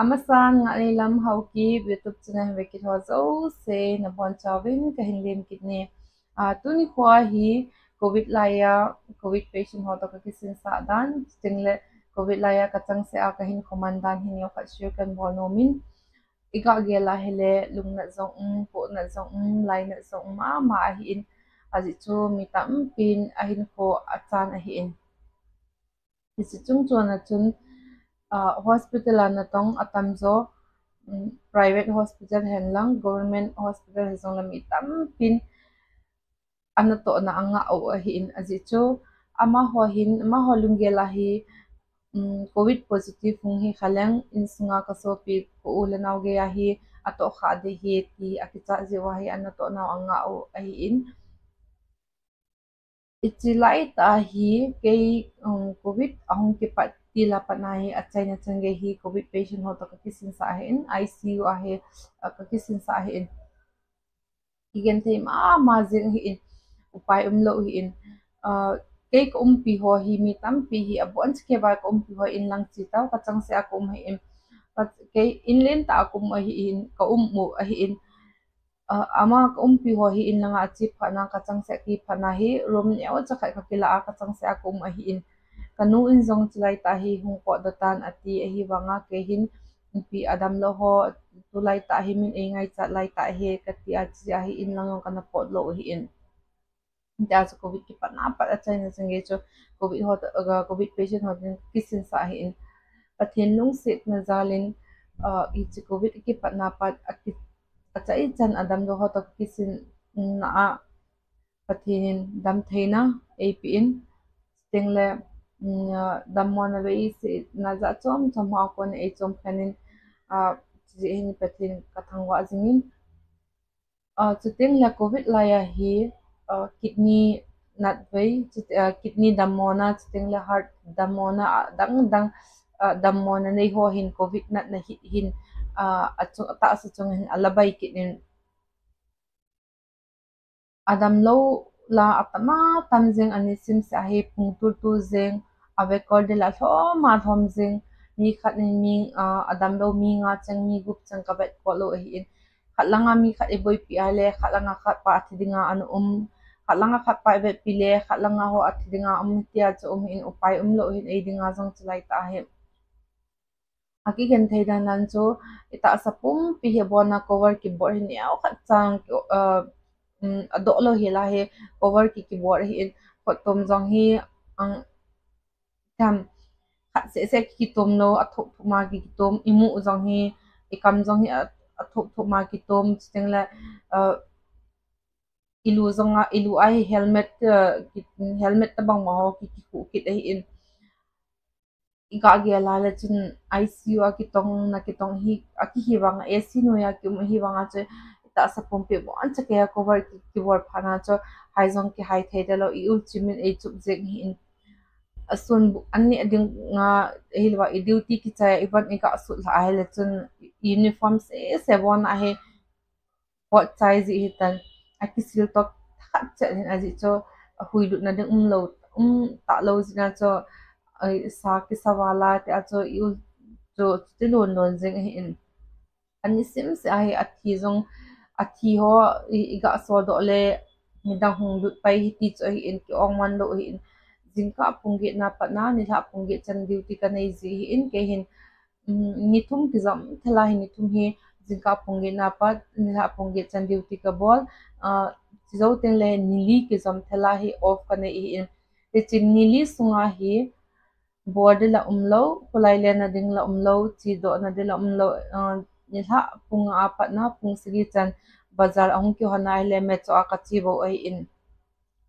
Amasan nga ni lam hauki YouTube channel vekit ho zo se na bon chawin ka hinlim kitne tuni khwa hi covid laya covid patient ho to ka kisin sa dan tingle covid laya ka chang se a ka hin komandan hin yo ka shir kan bonomin iga gela hele lungna zong po na zong lai na zong ma hi in azi chu mi tam pin a hin ko achan a hi in isi chung chuan a chun hospital na tong atam zo private hospital hen lang government hospital he zong lami tam pin ana to na anga o a hi in azi chu ama ho lungela hi covid positive hung hi khalang in sunga ka so pi ko ulanaw ge ya hi ato kha de hi ti akicha je wa hi ana to na anga o a hi in ichilai ta hi ke covid ahung ke pat tila panai achai na change hi covid patient ho to ka kisin sa hin ICU a he ka kisin sa hin igen the ma jing hi in upai lo hi in ke ko pi ho hi mi tam pi hi abon ke ba ko pi ho in lang chi taw ka chang se a kum hi in ke in len ta kum a hi in ka mu a hi in ama pi ho hi in langa chi phana ka chang se ki phana hi rom nyaw cha khai ka kila ka chang se akum a hi in kanu in zong chilai ta hi hung ko datan ati a hi wanga ke hin pi adam lo ho tu lai ta hi min e ngai cha lai ta hi ka ti a chi a hi in lang kana pot lo hi in ta so covid ki pana pa a chai na change cho covid ho covid patient ho kisin sa hi in pathin lung sit na zalin i chi covid ki pana pa achai chan adam do hotok kisin na a pathinin dam theina apin stingle dam mona ve se na za chom chom ha kon e chom khanin a ji hin pathin kathangwa jingin chuting la covid la ya hi kidney nat ve kidney dam mona chuting la heart dam mona dang dang dam mona nei ho hin covid nat na hin achu ta sa chung hin alabai kidnin adam lo la atama tamjeng ani sim sa hi pungtur tu zeng ave kol de la thoma thom zeng mi khat ni mi adam lo mi nga chang mi gup chang ka bet ko lo hi in khatlanga mi khat e boi pi ale khatlanga khat pa thidinga an khatlanga khat pa bet pi le khatlanga ho athidinga tia chu in upai lo hin e dinga jong chlai ta he aki gen theida nan chu ita sapum pi he bona cover ki bor hin yaw khat chang ado lo hi la he cover ki bor hi in photom jong hi ang tam khat se ki tom no athok ma ki tom imu jong hi ikam jong hi athok ma ki tom chengla ilu zonga ilu ai helmet helmet ta bang ma ho ki ku ki dei in iga ge la la chun ICU a ki tong na ki tong hi a ki hi wang AC no ya ki hi wang a che ta sa pompe bon cha ke cover ki bor phana cho hai jong ki hai the de lo I ul chimin e chup je hi in asun anni ading nga hilwa I duty ki cha iban ika asul la ai le chun uniform se bon a he what size hi tan a ki sil tok khat cha hin a ji cho hui lu na ding lo ta lo zina cho ai sa ki sawala te a cho yu cho ti lon lon jeng hi in ani sim se ai athi jong athi ho iga so do le midang hung lut pai hi ti cho hi in ki ong man lo hi in jingka pungge na pa na ni la pungge chan duty ka nei ji hi in ke hin ni thum ki zam thela hi ni thum hi jingka pungge na pa ni la pungge chan duty ka bol chi zo ten le nili ki zam thela hi off ka nei hi in te chin nili sunga hi borde la umlo kulai le na ding la umlo chi do na de la umlo ni la pung a pa na pung sigi chan bazar ahung ki hona le me cho ka chi bo ai in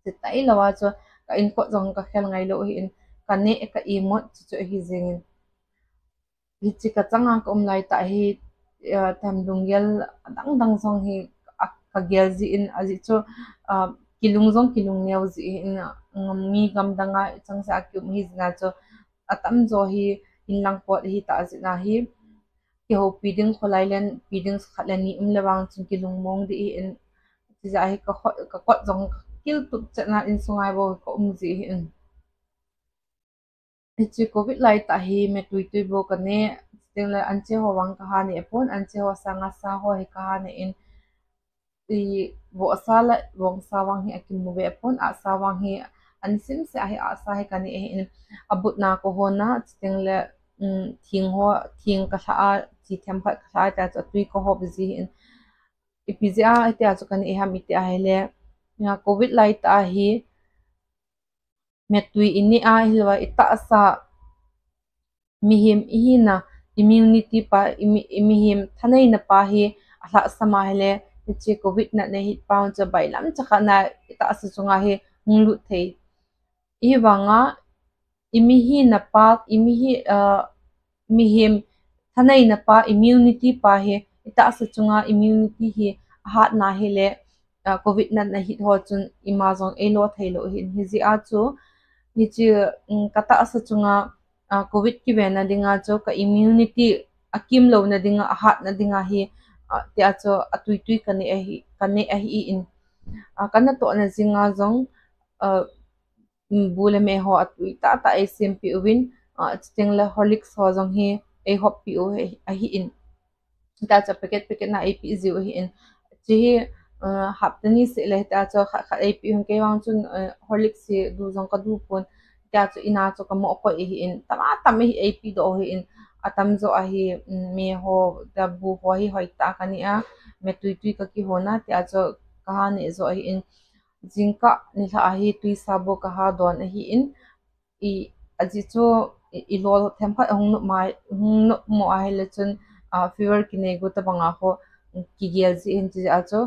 te tai lawa cho ka in ko jong ka khel ngai lo hi in ka ne ka I mo chu chu hi jing in hi chi ka changa ka lai ta hi tham dung gel dang dang song hi ka gel ji in aji cho kilung jong kilung neu ji in mi gam danga chang sa ki hi na cho atam zo hi in lang pot hi ta ji na hi ki ho piding kholai len piding khatlani lewang chung ki lungmong di in ti ja hi ka kot jong kil tu chana in sungai bo ko ji hi in chi covid lai ta hi me tui tui bo ka ne chiting le anche ho wang ka ha ne pon anche ho sanga sa ho hi ka ha ne in i wo sala wong sawang hi akim mu ve pon a sawang hi an sim se a hi a sa hi kani in abut na ko ho na chiting le thing ho thing ka sa a chi them pha ka sa ta tui ko ho bizi in ipizia ite a chu kani ham ite a hele nga covid light a hi metui ini a hilwa ita sa mihim ihina immunity pa imihim thanai na pa hi ahla sama hele che covid na ne hit paun cha bailam chakha na ita asu chunga hi nglu thei iwanga imihi na pa imihi mihim thanai na pa immunity pa hi ita asu chunga immunity hi hat na hele covid na hit ho chun imazong elo thailo hin hizi a chu ni chu kata asu chunga covid ki vena dinga cho ka immunity akim lo na dinga hat na dinga hi tia cho atui tui kane a hi in kana to na zinga zong bule me ho atui ta smp win chingla horlicks ho zong hi a hop pi o a hi in ta cha packet na ap zero hi in chi haptani se le ta cho kha ap hung ke wang chun horlicks si du zong ka du pon ta chu ina chu ka mo ko hi in tama tam hi ap do hi in atam zo a hi me ho da bu ho hi hoi ta kani a me tui ka ki ho na ta cho ka ha ne zo hi in jingka ni la hi tui sabo ka ha don hi in i aji chu I lol thempa hung no mai hung no mo a hele chun fever ki ne go ta banga ho ki gel ji in ji a cho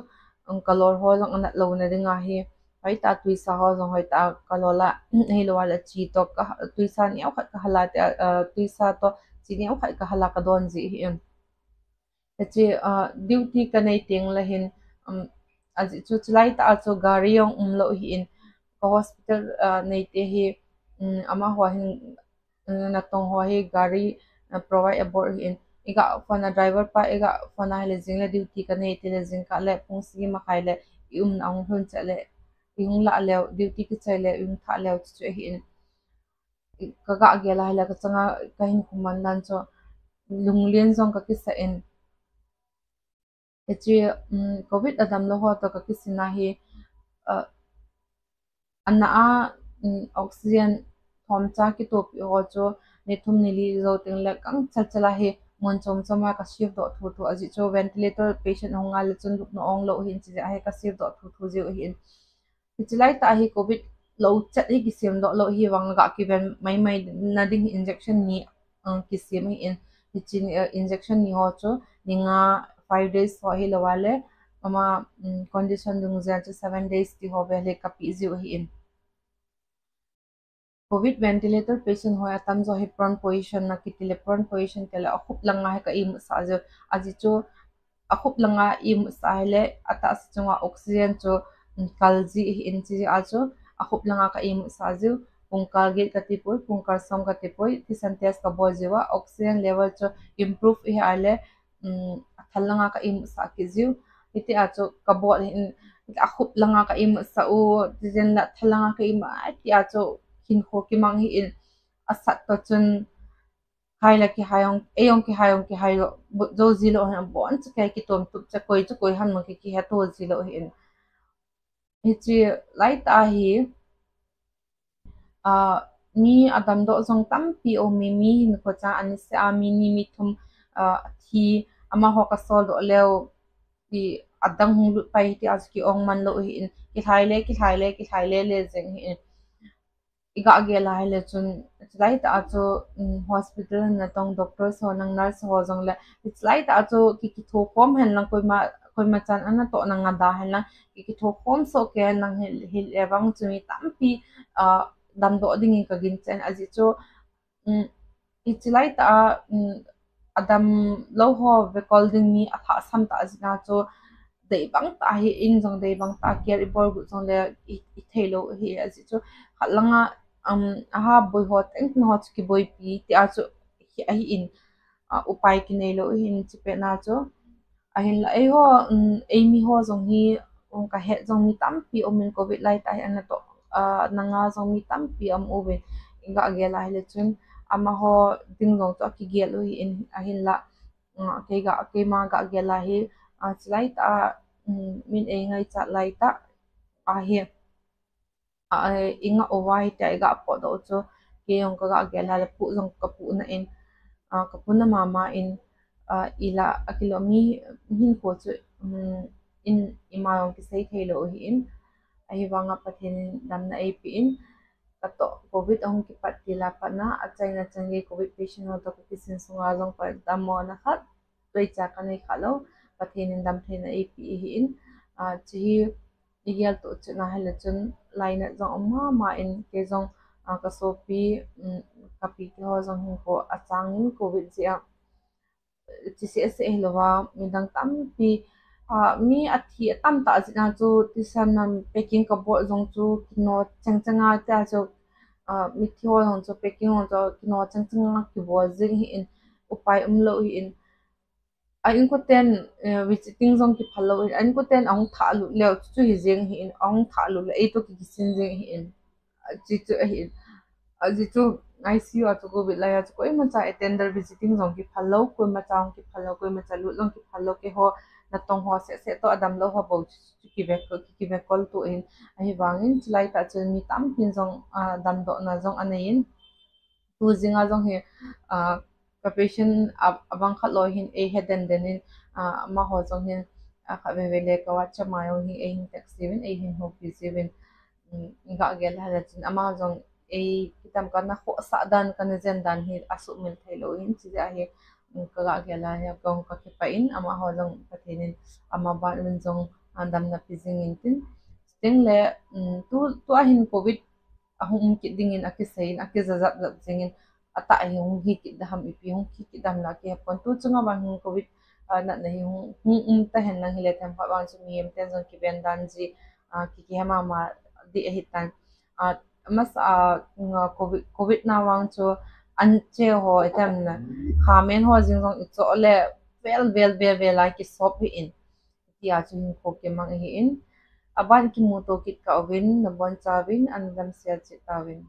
kalor ho jong na lo na ringa hi hai ta tui sa ho jong hai ta kalola hei lo wala chi to ka tui sa ni au khat ka hala te tui sa to chi ni au khat ka hala ka don ji hi chi duty ka nei teng la hin aji chu chlai ta cho gari yong lo hi in ka hospital nei te hi ama ho hin na tong ho hi gari provide abor hi in iga fana driver pa iga fana hele jing la duty ka nei te le jing ka le pung si ma khai le na ong hun cha le yung la le duty ki chai le yung tha le chu hi in ka ga ge la hele ka changa ka hin khuman dan cho lunglien zong ka ki sa in chi covid adam lo ho to ka ki sina hi anna a oxygen thom cha ki to pi ho cho ne thum ni li zo teng la kang chal chala hi mon chom choma ka shift do thu aji cho ventilator patient honga le chun luk no ong lo hin chi a he ka shift do thu je hin chilai ta hi covid lo chat hi ki sim do lo hi wang ga ki ben mai na ding injection ni ki sim hi in chin injection ni ho cho ninga 5 days ho hi lo wale ama condition dung za 7 days ti ho vele ka pi ji hi in COVID ventilator patient hoya tam zo hi prone position na kitile prone position tela akhup langa he ka im sa jo aji cho akhup langa im sa hele ata sa chunga oxygen cho kalji in chi a cho akhup langa ka im sa jo pungkal ge ka tipoi pungkal som ka tipoi ti santes ka bo jewa oxygen level cho improve hi ale thalanga ka im sa ki jiu iti a cho ka bo in akhup langa ka im sa u tijen la thalanga ka im a ti a cho hin kho ki mang hi in asat to chun hai la ki hayong eyong ki hayo zo zilo han bon cha kai ki tom tup cha koi han mo ki ha to zilo hi in hi chi lai ta hi ni adam do zong tam pi o mi hin ko cha an se a mi ni mi thum thi ama ho ka sol do leo ki adang hung lu pai ti as ki ong man lo hi in ki thai le le zeng hi iga ge la hele chun lai ta cho hospital na tong doctor so nang nurse ho jong la it's lai ta cho ki tho kom hen lang koi ma chan ana to nang da hen lang ki tho kom so ke nang hil ewang chumi tampi dam do ding ka gin chen aji cho it's lai ta adam lo ho ve call ding mi a sam ta azna cho dei bang ta hi in jong dei bang ta care ibor gu jong le I thelo hi aji cho halanga aha boy hot eng no ki boy pi ti a chu hi a hi in upai ki nei lo hin chi pe na chu a hin la ho amy ho jong hi ka he jong mi tam pi omin covid lai tai an to nanga jong mi tam pi am oven inga ge la hele chun ama ho dinglong to ki gel hi in ahin la ke ma ga gela hi chlai ta min e ngai cha lai ta a hi inga owai ta ga po do cho ke yong ka ga gela le pu jong ka pu na in ka pu na mama in ila akilomi hin ko chu in ima yong ki sei thelo hi in ahi wanga pathin dam na ap in kato covid ong ki patila pana achaina changi covid patient ho to kisin sunga jong pa damo na khat toi cha kanai khalo pathin dam thena ap hi in chi igel to chuna hala chun laina jong ma ma in ke jong ka sopi kapi ke ho jong ko achang in covid zia chi se se lowa midang tam pi mi athi tam ta jina chu ti sam nam peking ka bo jong chu kino changchanga ta chu mi thio hong chu peking hong chu kino changchanga ki bo jing hi in upai lo hi in in ko ten visiting zong ki phalo in ko ten ong tha lu le chu hi jing hi in ong tha lu le to ki sin jing hi in chi chu hi aji chu ICU atu go bit la ko ma cha attender visiting zong ki phalo ko ma cha ki phalo ko ma cha lu long ki phalo ke ho na tong ho se to adam lo ho bo ki ve kol tu in ai wangin chlai ta chen mi tam pin zong dam do na zong anain tu zinga zong he ka patient abang khat lo hin e head and then in ma ho zong hin kha ve ve le ka wa cha ma yo hi e hin taxi win e hin ho pi seven nga gel hala chin ama zong e kitam kana kho sa dan kana zen dan hi asu min thailo in chi ja hi ka ga gela ya kong ka ki pa in ama ho zong pathinin ama ba min zong andam na pizing in tin sting le tu a hin covid ahum ki dingin akisain akizazap zap zingin ata yung hi ki daham ipi yung ki dam la ki pon tu chunga ban hung covid na na yung ta hen nang hile tem pa bang chu mi em ten zong ki ben dan ji ki hama ma di hitan mas nga covid na wang chu an che ho etam na khamen ho jing jong icho le vel la ki sop hi in ti a chu ko ke mang hi in aban ki mo to kit ka win na bon chawin an dam sia chi tawin